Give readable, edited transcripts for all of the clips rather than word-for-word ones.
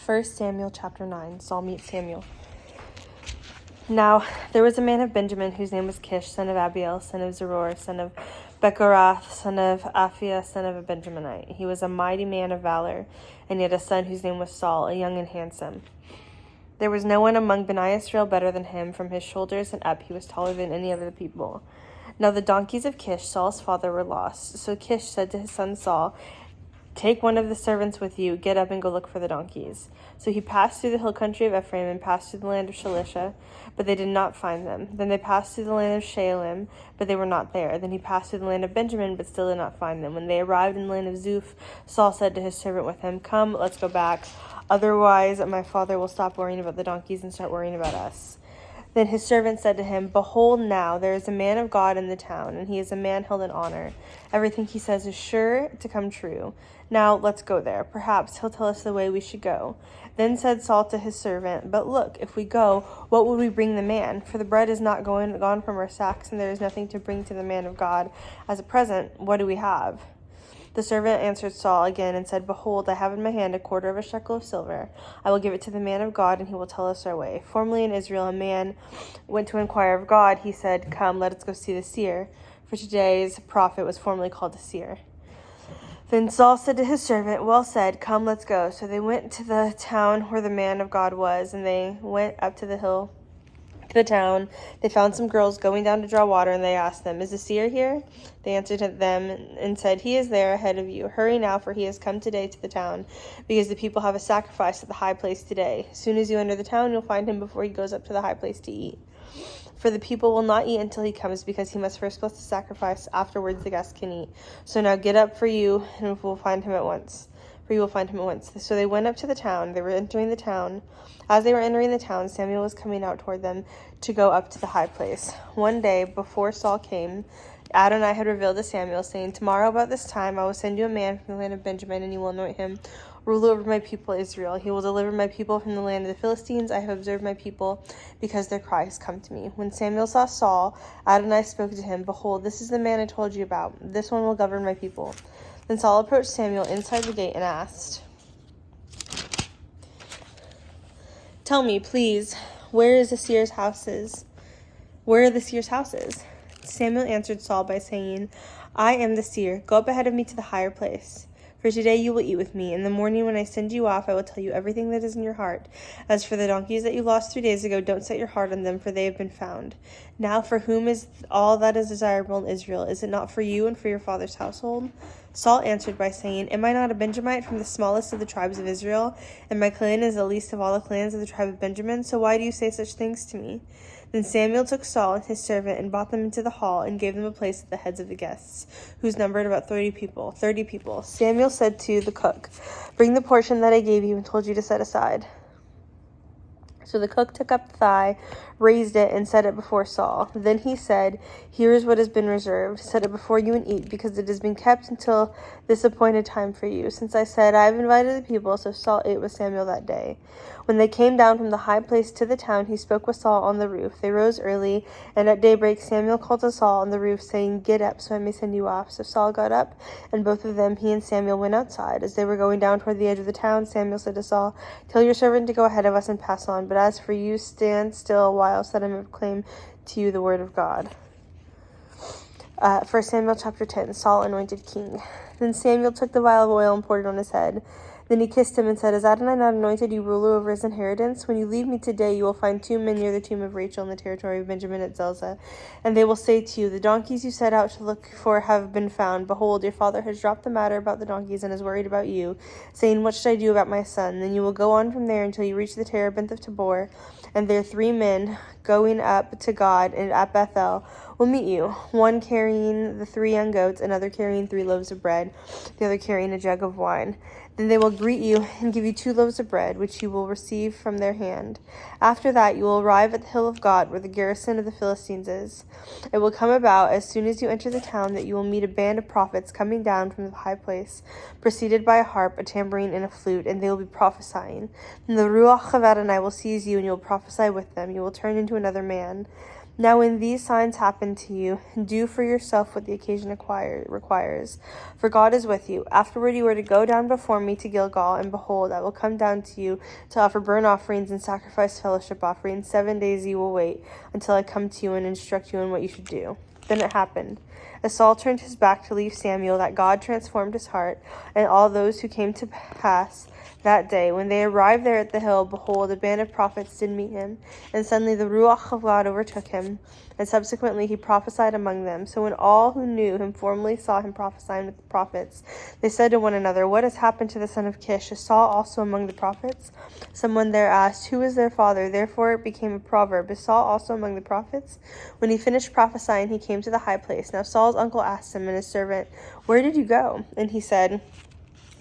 1 Samuel chapter 9. Saul meets Samuel. Now there was a man of Benjamin whose name was Kish, son of Abiel, son of Zeror, son of Bechorath, son of Aphiah, son of a Benjaminite. He was a mighty man of valor, and he had a son whose name was Saul, a young and handsome. There was no one among Bani Israel better than him. From his shoulders and up he was taller than any of the people. Now the donkeys of Kish, Saul's father, were lost. So Kish said to his son Saul, "Take one of the servants with you, get up and go look for the donkeys." So he passed through the hill country of Ephraim and passed through the land of Shalisha, but they did not find them. Then they passed through the land of Shaalim, but they were not there. Then he passed through the land of Benjamin, but still did not find them. When they arrived in the land of Zuph, Saul said to his servant with him, "Come, let's go back. Otherwise my father will stop worrying about the donkeys and start worrying about us." Then his servant said to him, "Behold, now there is a man of God in the town, and he is a man held in honor. Everything he says is sure to come true. Now let's go there. Perhaps he'll tell us the way we should go." Then said Saul to his servant, "But look, if we go, what would we bring the man? For the bread is not gone from our sacks, and there is nothing to bring to the man of God. As a present, what do we have?" The servant answered Saul again and said, "Behold, I have in my hand a quarter of a shekel of silver. I will give it to the man of God, and he will tell us our way. Formerly in Israel, a man went to inquire of God. He said, 'Come, let us go see the seer.' For today's prophet was formerly called a seer." Then Saul said to his servant, "Well said, come, let's go." So they went to the town where the man of God was, and they went up to the hill to the town. They found some girls going down to draw water, and they asked them, "Is the seer here?" They answered them and said, "He is there ahead of you. Hurry now, for he has come today to the town, because the people have a sacrifice at the high place today. As soon as you enter the town, you'll find him before he goes up to the high place to eat. For the people will not eat until he comes, because he must first bless the sacrifice. Afterwards the guests can eat. So now get up for you, and we'll find him at once. For you will find him at once." So they went up to the town. They were entering the town. As they were entering the town, Samuel was coming out toward them to go up to the high place. One day, before Saul came, Adonai had revealed to Samuel, saying, "Tomorrow about this time I will send you a man from the land of Benjamin, and you will anoint him ruler over my people Israel. He will deliver my people from the land of the Philistines. I have observed my people, because their cry has come to me." When Samuel saw Saul, Adonai spoke to him, "Behold, this is the man I told you about. This one will govern my people." Then Saul approached Samuel inside the gate and asked, "Tell me, please, where are the seer's houses?" Samuel answered Saul by saying, "I am the seer. Go up ahead of me to the higher place. For today you will eat with me. In the morning when I send you off, I will tell you everything that is in your heart. As for the donkeys that you lost 3 days ago, don't set your heart on them, for they have been found. Now for whom is all that is desirable in Israel? Is it not for you and for your father's household?" Saul answered by saying, "Am I not a Benjamite from the smallest of the tribes of Israel? And my clan is the least of all the clans of the tribe of Benjamin? So why do you say such things to me?" Then Samuel took Saul and his servant and brought them into the hall and gave them a place at the heads of the guests, whose numbered about 30 people. Samuel said to the cook, "Bring the portion that I gave you and told you to set aside." So the cook took up the thigh, raised it, and set it before Saul. Then he said, "Here is what has been reserved. Set it before you and eat, because it has been kept until this appointed time for you. Since I said, I have invited the people." So Saul ate with Samuel that day. When they came down from the high place to the town, he spoke with Saul on the roof. They rose early, and at daybreak Samuel called to Saul on the roof, saying, "Get up, so I may send you off." So Saul got up, and both of them, he and Samuel, went outside. As they were going down toward the edge of the town, Samuel said to Saul, "Tell your servant to go ahead of us and pass on. But as for you, stand still a while, so that I may proclaim to you the word of God." 1 Samuel chapter 10, Saul anointed king. Then Samuel took the vial of oil and poured it on his head. Then he kissed him and said, "Has Adonai not anointed you ruler over his inheritance? When you leave me today, you will find 2 men near the tomb of Rachel in the territory of Benjamin at Zelzah. And they will say to you, 'The donkeys you set out to look for have been found. Behold, your father has dropped the matter about the donkeys and is worried about you, saying, What should I do about my son?' Then you will go on from there until you reach the terebinth of Tabor, and there 3 men going up to God and at Bethel will meet you, one carrying the 3 young goats, another carrying 3 loaves of bread, the other carrying a jug of wine. Then they will greet you and give you 2 loaves of bread, which you will receive from their hand. After that you will arrive at the hill of God, where the garrison of the Philistines is. It will come about, as soon as you enter the town, that you will meet a band of prophets coming down from the high place, preceded by a harp, a tambourine, and a flute, and they will be prophesying. And the Ruach of Adonai will seize you, and you will prophesy with them. You will turn into another man. Now when these signs happen to you, do for yourself what the occasion requires. For God is with you. Afterward you are to go down before me to Gilgal, and behold, I will come down to you to offer burnt offerings and sacrifice fellowship offerings. 7 days you will wait until I come to you and instruct you in what you should do. Then it happened, as Saul turned his back to leave Samuel, that God transformed his heart, and all those who came to pass that day. When they arrived there at the hill, behold, a band of prophets did meet him, and suddenly the Ruach of God overtook him, and subsequently he prophesied among them. So when all who knew him formerly saw him prophesying with the prophets, they said to one another, What has happened to the son of Kish? Is Saul also among the prophets? Someone there asked, Who is their father? Therefore it became a proverb, Is Saul also among the prophets? When he finished prophesying, he came to the high place. Now Saul's uncle asked him and his servant, Where did you go? And he said,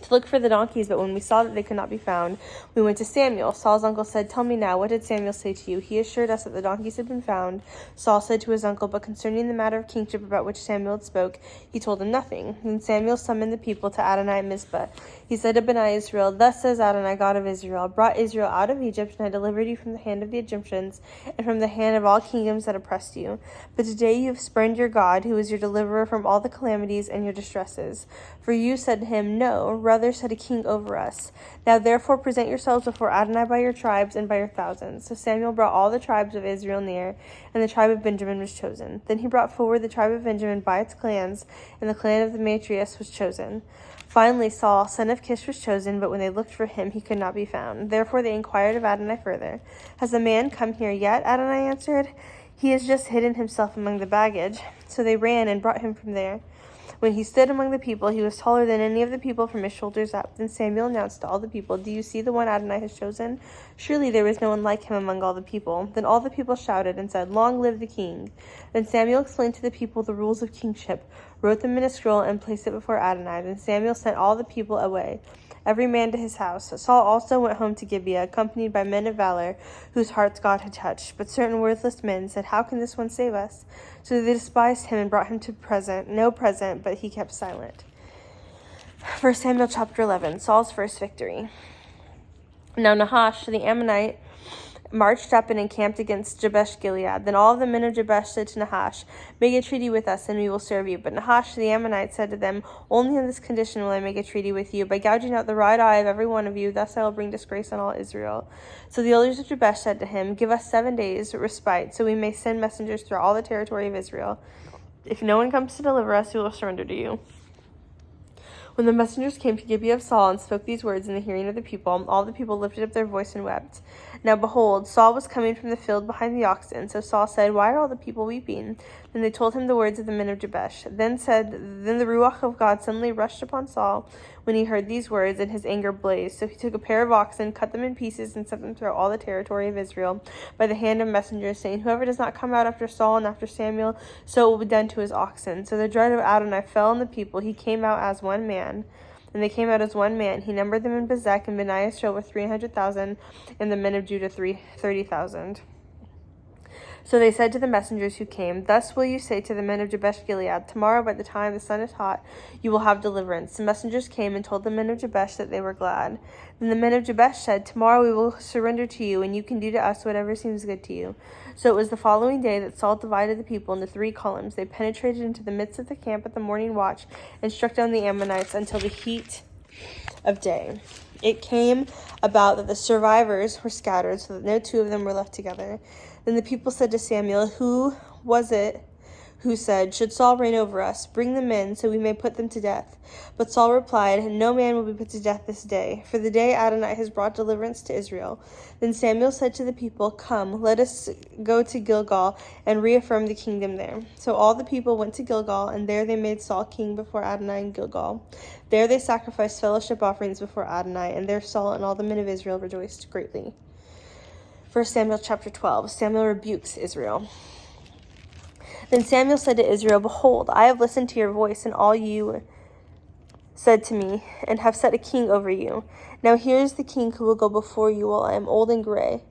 to look for the donkeys, but when we saw that they could not be found, we went to Samuel. Saul's uncle said, Tell me now, what did Samuel say to you? He assured us that the donkeys had been found. Saul said to his uncle, But concerning the matter of kingship about which Samuel had spoke, he told him nothing. Then Samuel summoned the people to Adonai at Mizpah. He said to Benai Israel, Thus says Adonai, God of Israel, I brought Israel out of Egypt, and I delivered you from the hand of the Egyptians, and from the hand of all kingdoms that oppressed you. But today you have spurned your God, who is your deliverer from all the calamities and your distresses. For you said to him, No, rather set a king over us. Now therefore present yourselves before Adonai by your tribes and by your thousands. So Samuel brought all the tribes of Israel near, and the tribe of Benjamin was chosen. Then he brought forward the tribe of Benjamin by its clans, and the clan of the matriarchs was chosen. Finally Saul, son of Kish, was chosen, but when they looked for him, he could not be found. Therefore they inquired of Adonai further. Has the man come here yet? Adonai answered, He has just hidden himself among the baggage. So they ran and brought him from there. When he stood among the people, he was taller than any of the people from his shoulders up. Then Samuel announced to all the people, Do you see the one Adonai has chosen? Surely there was no one like him among all the people. Then all the people shouted and said, Long live the king. Then Samuel explained to the people the rules of kingship, wrote them in a scroll, and placed it before Adonai. Then Samuel sent all the people away, every man to his house. Saul also went home to Gibeah, accompanied by men of valor, whose hearts God had touched. But certain worthless men said, How can this one save us? So they despised him and brought him no present, but he kept silent. 1 Samuel chapter 11, Saul's first victory. Now Nahash, the Ammonite, marched up and encamped against Jabesh Gilead. Then all the men of Jabesh said to Nahash, Make a treaty with us, and we will serve you. But Nahash the Ammonite said to them, Only on this condition will I make a treaty with you, by gouging out the right eye of every one of you. Thus I will bring disgrace on all Israel. So the elders of Jabesh said to him, Give us 7 days respite, so we may send messengers through all the territory of Israel. If no one comes to deliver us, we will surrender to you. When the messengers came to Gibeah of Saul and spoke these words in the hearing of the people, all the people lifted up their voice and wept. Now behold, Saul was coming from the field behind the oxen. So Saul said, Why are all the people weeping? Then they told him the words of the men of Jabesh. Then the Ruach of God suddenly rushed upon Saul when he heard these words, and his anger blazed. So he took a pair of oxen, cut them in pieces, and sent them through all the territory of Israel by the hand of messengers, saying, Whoever does not come out after Saul and after Samuel, so it will be done to his oxen. So the dread of Adonai fell on the people. He came out as one man. And they came out as one man. He numbered them in Bezek, and Benai Israel were 300,000, and the men of Judah 30,000. So they said to the messengers who came, Thus will you say to the men of Jabesh Gilead, Tomorrow by the time the sun is hot, you will have deliverance. The messengers came and told the men of Jabesh that they were glad. Then the men of Jabesh said, Tomorrow we will surrender to you, and you can do to us whatever seems good to you. So it was the following day that Saul divided the people into 3 columns. They penetrated into the midst of the camp at the morning watch, and struck down the Ammonites until the heat of day. It came about that the survivors were scattered, so that no 2 of them were left together. Then the people said to Samuel, Who was it who said, Should Saul reign over us? Bring them in, so we may put them to death. But Saul replied, No man will be put to death this day, for the day Adonai has brought deliverance to Israel. Then Samuel said to the people, Come, let us go to Gilgal and reaffirm the kingdom there. So all the people went to Gilgal, and there they made Saul king before Adonai in Gilgal. There they sacrificed fellowship offerings before Adonai, and there Saul and all the men of Israel rejoiced greatly. 1 Samuel chapter 12, Samuel rebukes Israel. Then Samuel said to Israel, Behold, I have listened to your voice, and all you said to me, and have set a king over you. Now here is the king who will go before you while I am old and gray.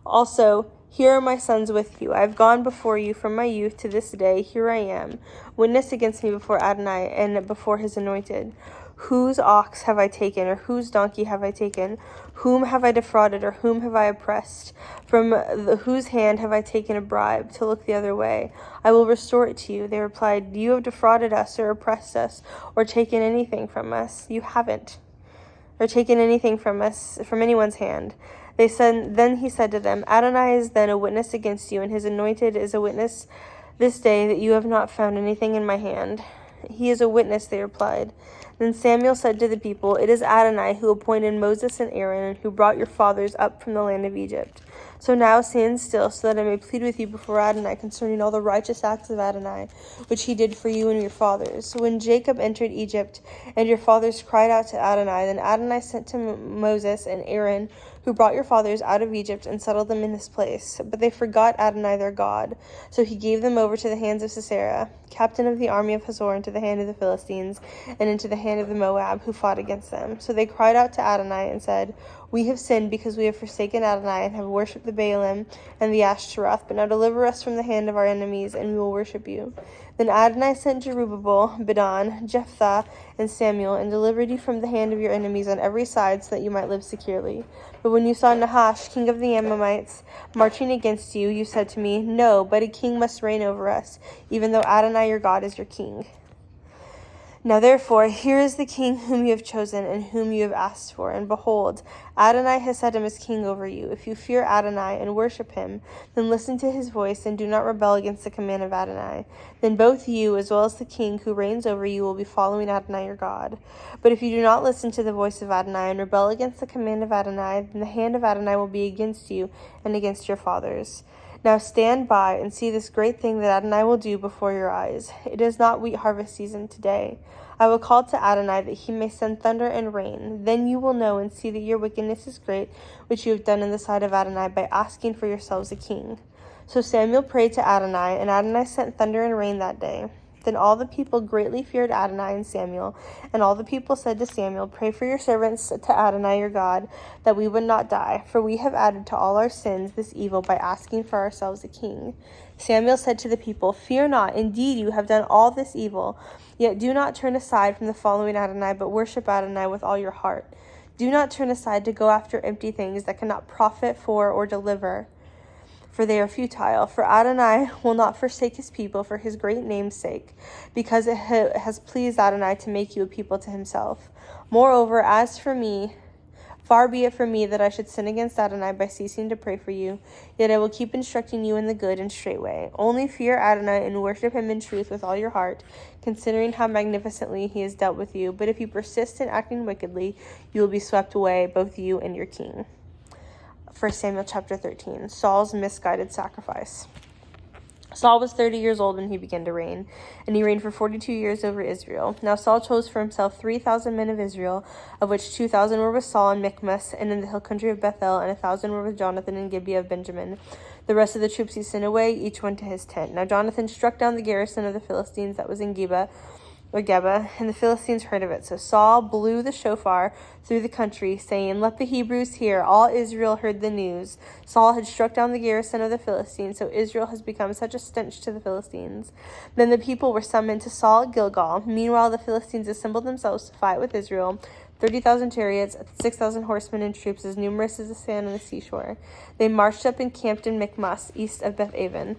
Also, here are my sons with you. I have gone before you from my youth to this day. Here I am. Witness against me before Adonai and before his anointed. Whose ox have I taken, or whose donkey have I taken? Whom have I defrauded, or whom have I oppressed? From whose hand have I taken a bribe to look the other way? I will restore it to you. They replied, You have defrauded us, or oppressed us, or taken anything from us. You haven't, or taken anything from us, from anyone's hand. Then he said to them, Adonai is then a witness against you, and his anointed is a witness this day that you have not found anything in my hand. He is a witness, they replied. Then Samuel said to the people, It is Adonai who appointed Moses and Aaron, and who brought your fathers up from the land of Egypt. So now stand still, so that I may plead with you before Adonai concerning all the righteous acts of Adonai, which he did for you and your fathers. So when Jacob entered Egypt, and your fathers cried out to Adonai, then Adonai sent to Moses and Aaron, who brought your fathers out of Egypt, and settled them in this place. But they forgot Adonai their God. So he gave them over to the hands of Sisera, captain of the army of Hazor, into the hand of the Philistines, and into the hand of the Moab, who fought against them. So they cried out to Adonai and said, We have sinned because we have forsaken Adonai and have worshipped the Baalim and the Ashtaroth. But now deliver us from the hand of our enemies, and we will worship you. Then Adonai sent Jerubbaal, Bedan, Jephthah, and Samuel, and delivered you from the hand of your enemies on every side, so that you might live securely. But when you saw Nahash, king of the Ammonites, marching against you, you said to me, No, but a king must reign over us, even though Adonai your God is your king. Now therefore, here is the king whom you have chosen, and whom you have asked for. And behold, Adonai has set him as king over you. If you fear Adonai and worship him, then listen to his voice, and do not rebel against the command of Adonai. Then both you, as well as the king who reigns over you, will be following Adonai your God. But if you do not listen to the voice of Adonai, and rebel against the command of Adonai, then the hand of Adonai will be against you, and against your fathers. Now stand by and see this great thing that Adonai will do before your eyes. It is not wheat harvest season today. I will call to Adonai that he may send thunder and rain. Then you will know and see that your wickedness is great, which you have done in the sight of Adonai by asking for yourselves a king. So Samuel prayed to Adonai, and Adonai sent thunder and rain that day. Then all the people greatly feared Adonai and Samuel, and all the people said to Samuel, Pray for your servants to Adonai your God, that we would not die, for we have added to all our sins this evil by asking for ourselves a king. Samuel said to the people, Fear not, indeed you have done all this evil, yet do not turn aside from the following Adonai, but worship Adonai with all your heart. Do not turn aside to go after empty things that cannot profit for or deliver, for they are futile. For Adonai will not forsake his people for his great name's sake, because it has pleased Adonai to make you a people to himself. Moreover, as for me, far be it from me that I should sin against Adonai by ceasing to pray for you, yet I will keep instructing you in the good and straight way. Only fear Adonai and worship him in truth with all your heart, considering how magnificently he has dealt with you. But if you persist in acting wickedly, you will be swept away, both you and your king. 1 Samuel chapter 13, Saul's misguided sacrifice. Saul was 30 years old when he began to reign, and he reigned for 42 years over Israel. Now Saul chose for himself 3,000 men of Israel, of which 2,000 were with Saul in Michmas and in the hill country of Bethel, and 1,000 were with Jonathan in Gibeah of Benjamin. The rest of the troops he sent away, each one to his tent. Now Jonathan struck down the garrison of the Philistines that was in Geba, and the Philistines heard of it. So Saul blew the shofar through the country, saying, Let the Hebrews hear. All Israel heard the news. Saul had struck down the garrison of the Philistines, so Israel has become such a stench to the Philistines. Then the people were summoned to Saul at Gilgal. Meanwhile, the Philistines assembled themselves to fight with Israel, 30,000 chariots, 6,000 horsemen and troops as numerous as the sand on the seashore. They marched up and camped in Michmas, east of Beth-aven.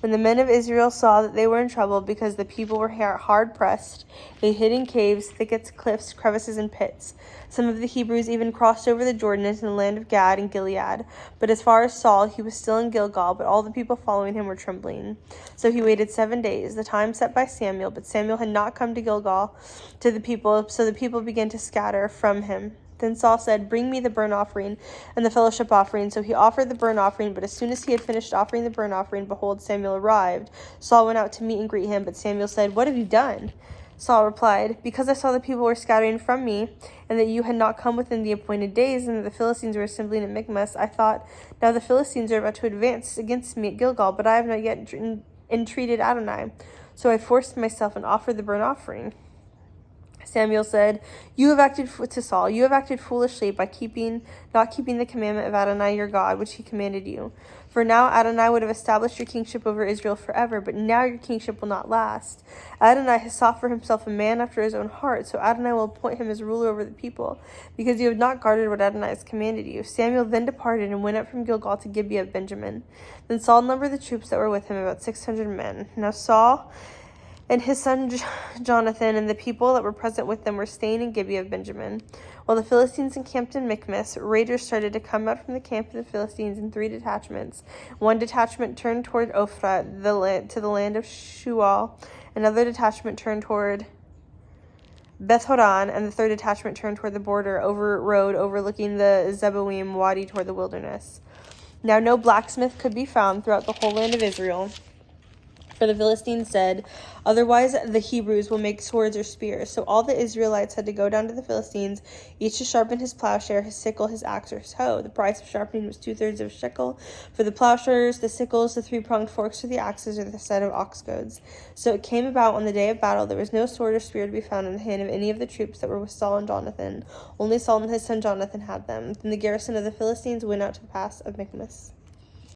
When the men of Israel saw that they were in trouble because the people were hard pressed, they hid in caves, thickets, cliffs, crevices, and pits. Some of the Hebrews even crossed over the Jordan into the land of Gad and Gilead. But as far as Saul, he was still in Gilgal, but all the people following him were trembling. So he waited 7 days, the time set by Samuel, but Samuel had not come to Gilgal to the people, so the people began to scatter from him. Then Saul said, Bring me the burnt offering and the fellowship offering. So he offered the burnt offering, but as soon as he had finished offering the burnt offering, behold, Samuel arrived. Saul went out to meet and greet him, but Samuel said, What have you done? Saul replied, Because I saw the people were scattering from me, and that you had not come within the appointed days, and that the Philistines were assembling at Michmas, I thought, Now the Philistines are about to advance against me at Gilgal, but I have not yet entreated Adonai. So I forced myself and offered the burnt offering. Samuel said, "You have acted to Saul, you have acted foolishly by not keeping the commandment of Adonai your God, which he commanded you. For now Adonai would have established your kingship over Israel forever, but now your kingship will not last. Adonai has sought for himself a man after his own heart, so Adonai will appoint him as ruler over the people, because you have not guarded what Adonai has commanded you." Samuel then departed and went up from Gilgal to Gibeah of Benjamin. Then Saul numbered the troops that were with him, about 600 men. Now Saul and his son Jonathan and the people that were present with them were staying in Gibeah of Benjamin. While the Philistines encamped in Michmash, raiders started to come out from the camp of the Philistines in 3 detachments. One detachment turned toward Ophrah, to the land of Shual. Another detachment turned toward Beth-horon, and the third detachment turned toward the border road overlooking the Zeboim Wadi toward the wilderness. Now no blacksmith could be found throughout the whole land of Israel, for the Philistines said, "Otherwise the Hebrews will make swords or spears." So all the Israelites had to go down to the Philistines, each to sharpen his plowshare, his sickle, his axe, or his hoe. The price of sharpening was 2/3 of a shekel for the plowshares, the sickles, the 3-pronged forks for the axes, or the set of ox goads. So it came about on the day of battle, there was no sword or spear to be found in the hand of any of the troops that were with Saul and Jonathan. Only Saul and his son Jonathan had them. Then the garrison of the Philistines went out to the pass of Michmash.